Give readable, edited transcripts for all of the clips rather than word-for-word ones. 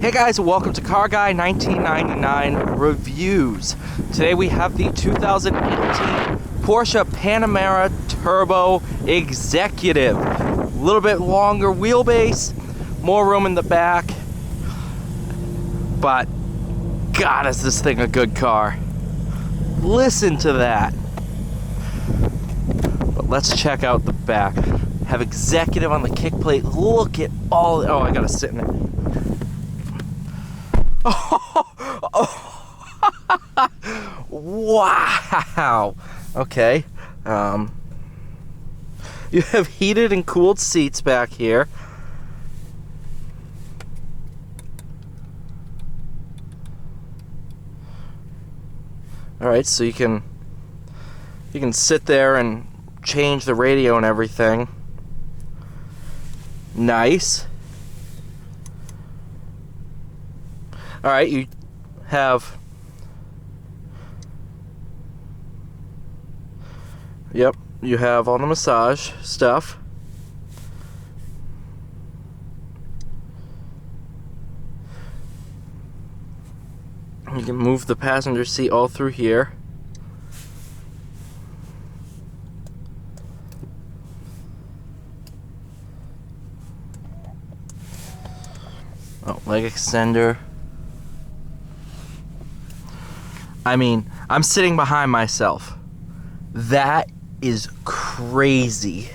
Hey guys, welcome to Car Guy 1999 Reviews. Today we have the 2018 Porsche Panamera Turbo Executive. A little bit longer wheelbase, more room in the back, but God, is this thing a good car. Listen to that. But let's check out the back. Have executive on the kick plate. Look at all, oh, I gotta sit in it. Wow. Okay. You have heated and cooled seats back here. All right, so you can sit there and change the radio and everything. Nice. All right, you have, yep, you have all the massage stuff. You can move the passenger seat all through here. Oh, leg extender. I mean, I'm sitting behind myself. That is crazy.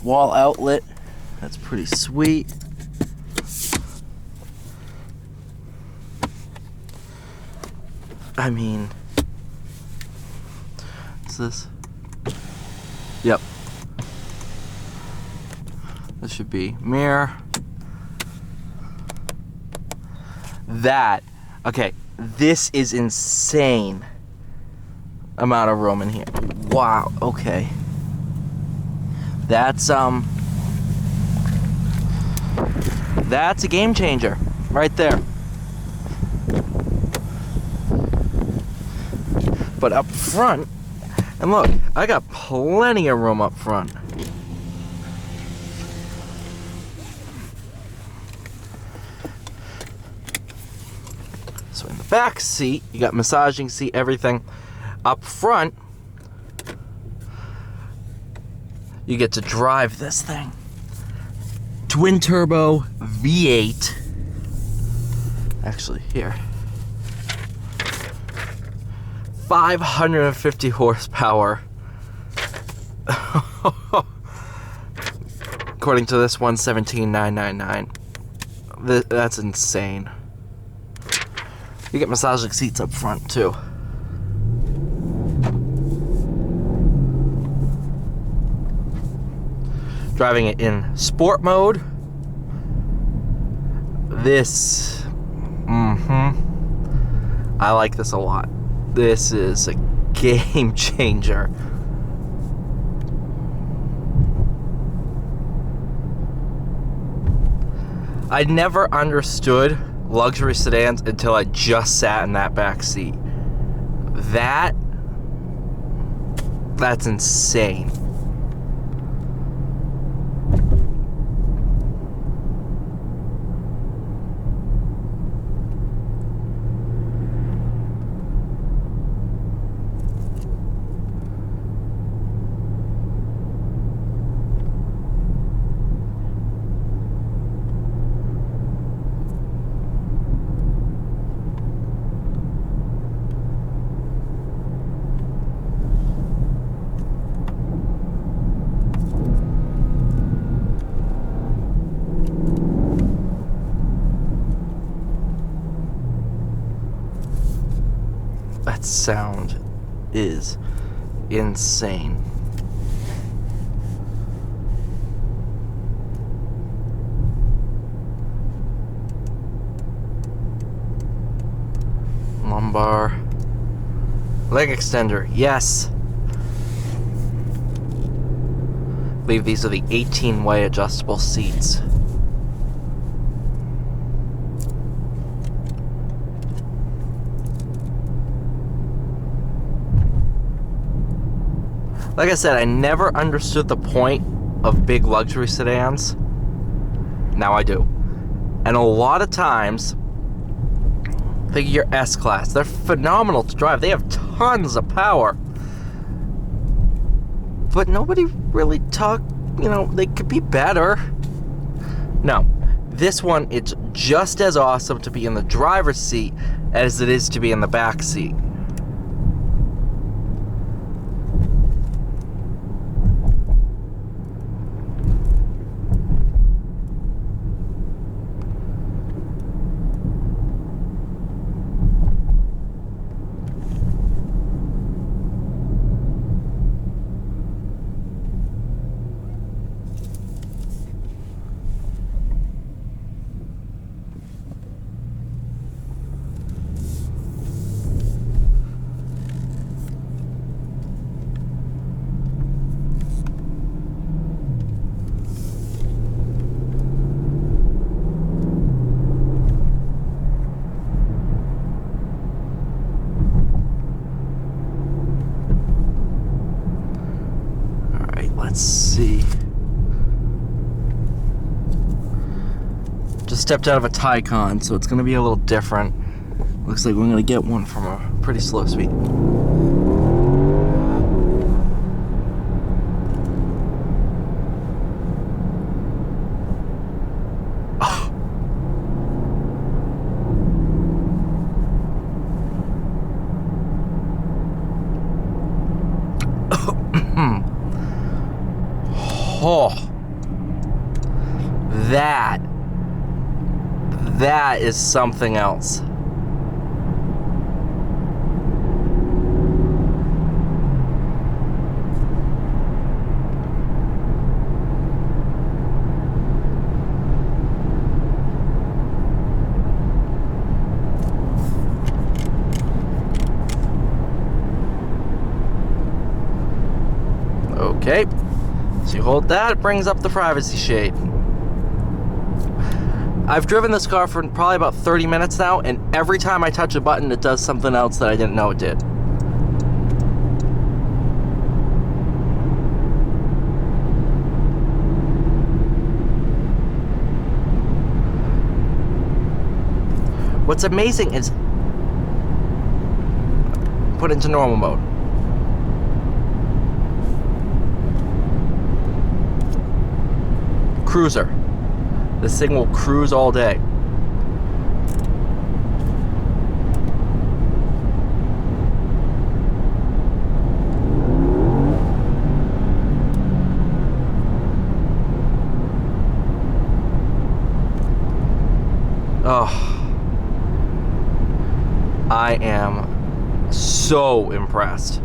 Wall outlet. That's pretty sweet. I mean, what's this? Yep. This should be mirror. That, okay, this is insane amount of room in here. Wow, okay. That's a game changer right there. But up front, and look, I got plenty of room up front. So in the back seat, you got massaging seat, everything. Up front, you get to drive this thing. Twin turbo V8. Actually, here. 550 horsepower. According to this 117,999. That's insane. You get massaging seats up front too. Driving it in sport mode. This, I like this a lot. This is a game changer. I never understood luxury sedans until I just sat in that back seat. That's insane. That sound is insane. Lumbar. Leg extender, yes. I believe these are the 18-way adjustable seats. Like I said, I never understood the point of big luxury sedans Now I do. And a lot of times, think of your S-Class. They're phenomenal to drive. They have tons of power. But nobody really they could be better. No. This one, it's just as awesome to be in the driver's seat as it is to be in the back seat. Let's see. Just stepped out of a Taycan, so it's going to be a little different. Looks like we're going to get one from a pretty slow speed. Oh, that is something else. Okay. So you hold that, it brings up the privacy shade. I've driven this car for probably about 30 minutes now, and every time I touch a button, it does something else that I didn't know it did. What's amazing is, put into normal mode. Cruiser. This thing will cruise all day. Oh, I am so impressed.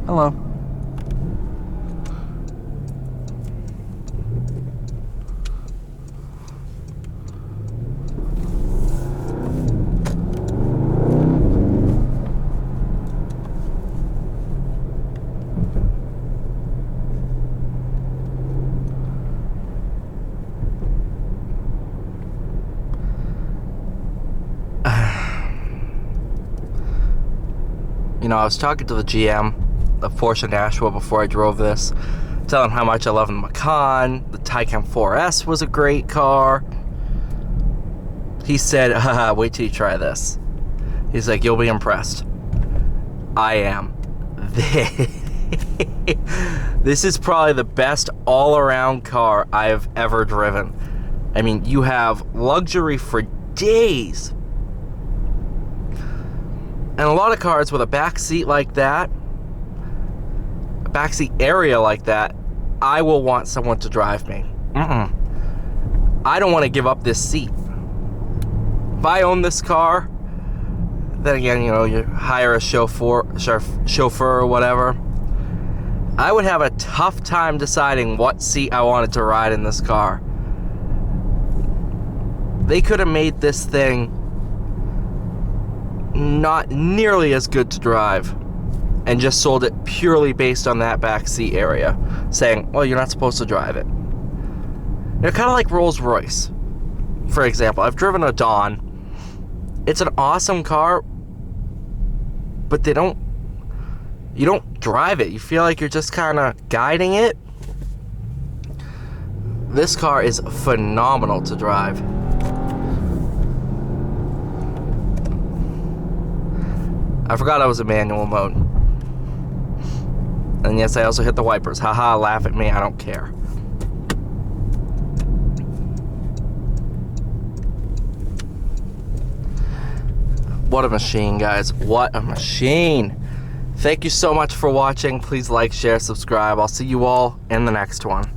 Hello. I was talking to the GM of Porsche Nashua before I drove this, telling him how much I love the Macan. The Taycan 4S was a great car. He said, wait till you try this. He's like, you'll be impressed. I am. This is probably the best all-around car I've ever driven. I mean, you have luxury for days. And a lot of cars with a back seat like that, a backseat area like that, I will want someone to drive me. I don't want to give up this seat. If I own this car, then again, you hire a chauffeur or whatever, I would have a tough time deciding what seat I wanted to ride in this car. They could have made this thing not nearly as good to drive and just sold it purely based on that back seat area, saying, well, you're not supposed to drive it. Kind of like Rolls-Royce, for example. I've driven a Dawn. It's an awesome car, but you don't drive it. You feel like you're just kind of guiding it. This car is phenomenal to drive. I forgot I was in manual mode. And yes, I also hit the wipers. Haha, laugh at me, I don't care. What a machine, guys. What a machine. Thank you so much for watching. Please like, share, subscribe. I'll see you all in the next one.